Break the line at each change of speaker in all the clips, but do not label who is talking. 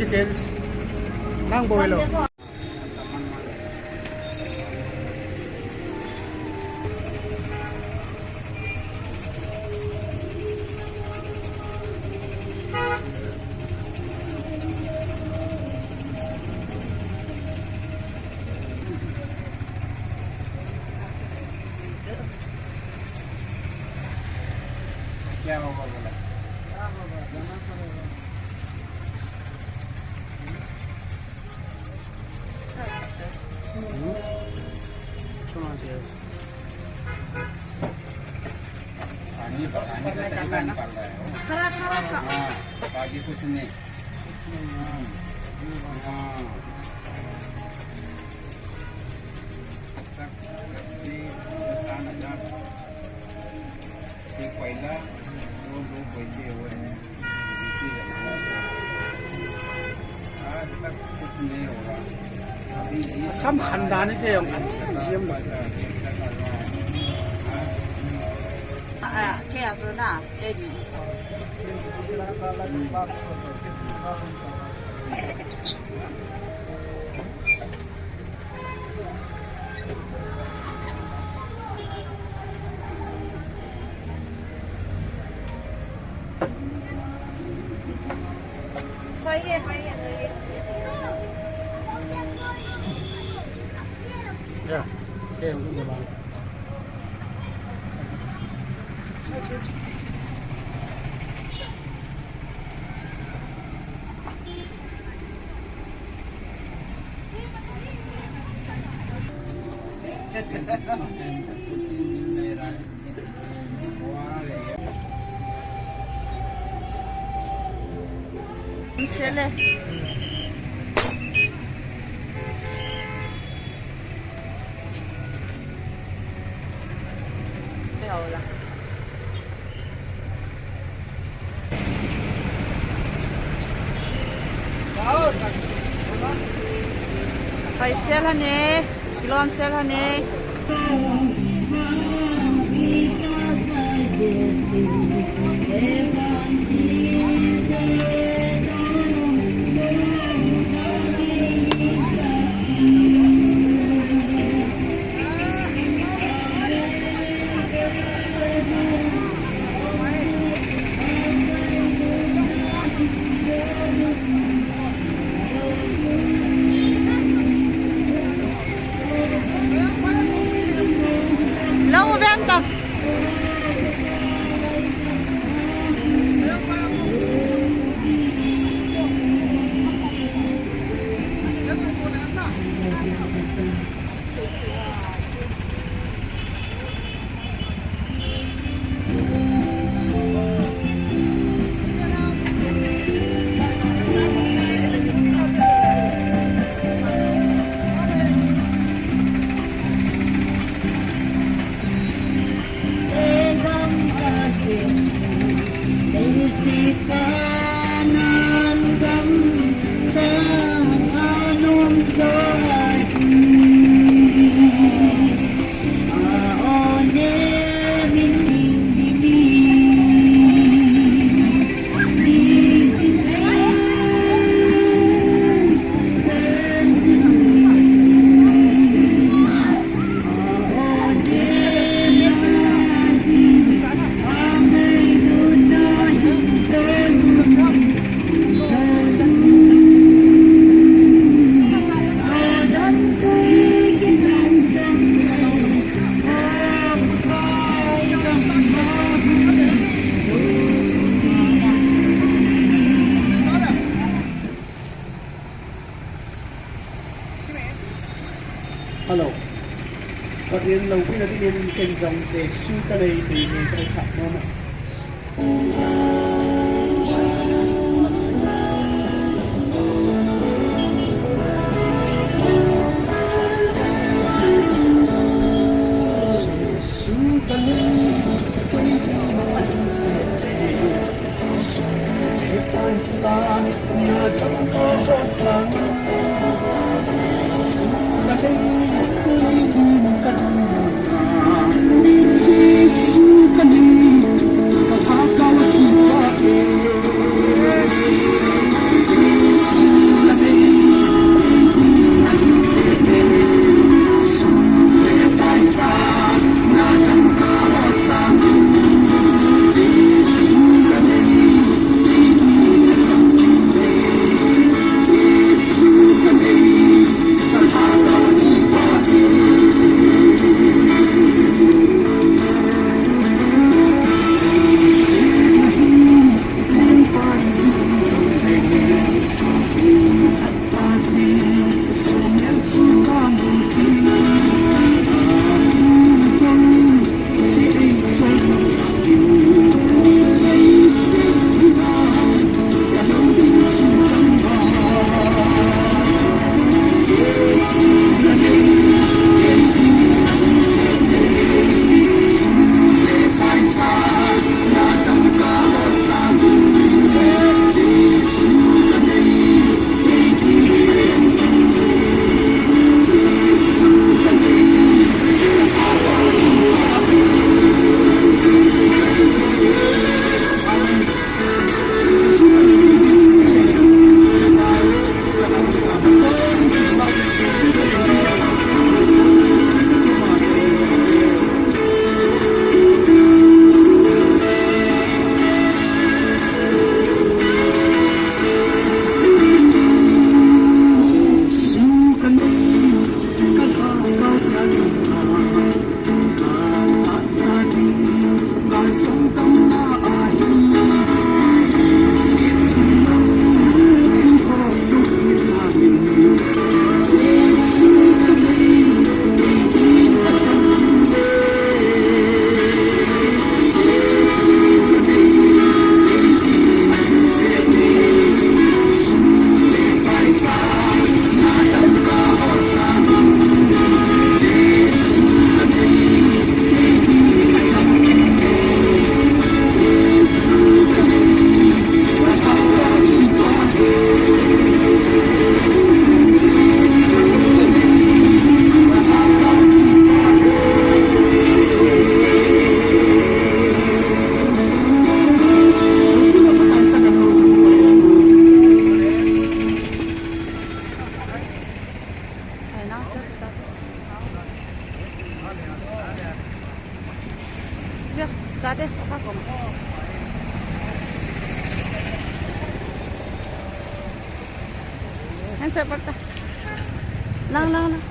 ki change nang boilo
क्या होगा बोला पानी पानी का तरीका निकाल रहा है
खरा खरा का
हाँ बाकी कुछ नहीं हाँ पहिला दो पैसे हुए हैं आज तक कुछ नहीं होगा अभी
sam khandani ke yang jiam ba
ke asuna edi
ya ke untuk ba
Michelle Sai sel hane, kilom sel hane. Lâu bên ta.
hello có tiếng lâu khi là đi đến kênh dòng để suy ta đây thì mình sẽ sẵn nó mà Hãy subscribe cho kênh Ghiền Mì Gõ để không bỏ lỡ
này nó chưa ta chưa ta đi các con anh sẽ bắt ta lang lang lang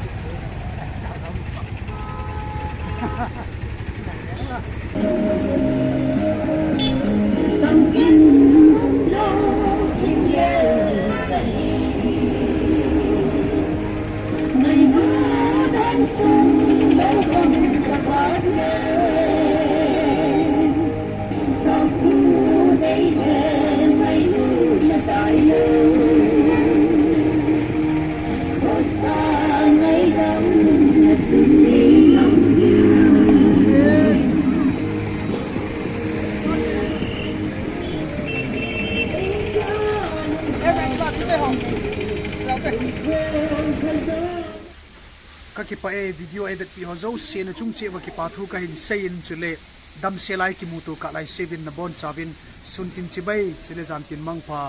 các cái pae video edit pi ho zo se na chung che wa ki pa thu ka hin sei in chule dam se lai ki mu tu ka lai 7 na bon chavin sun tin chi bai chile zan tin mang pa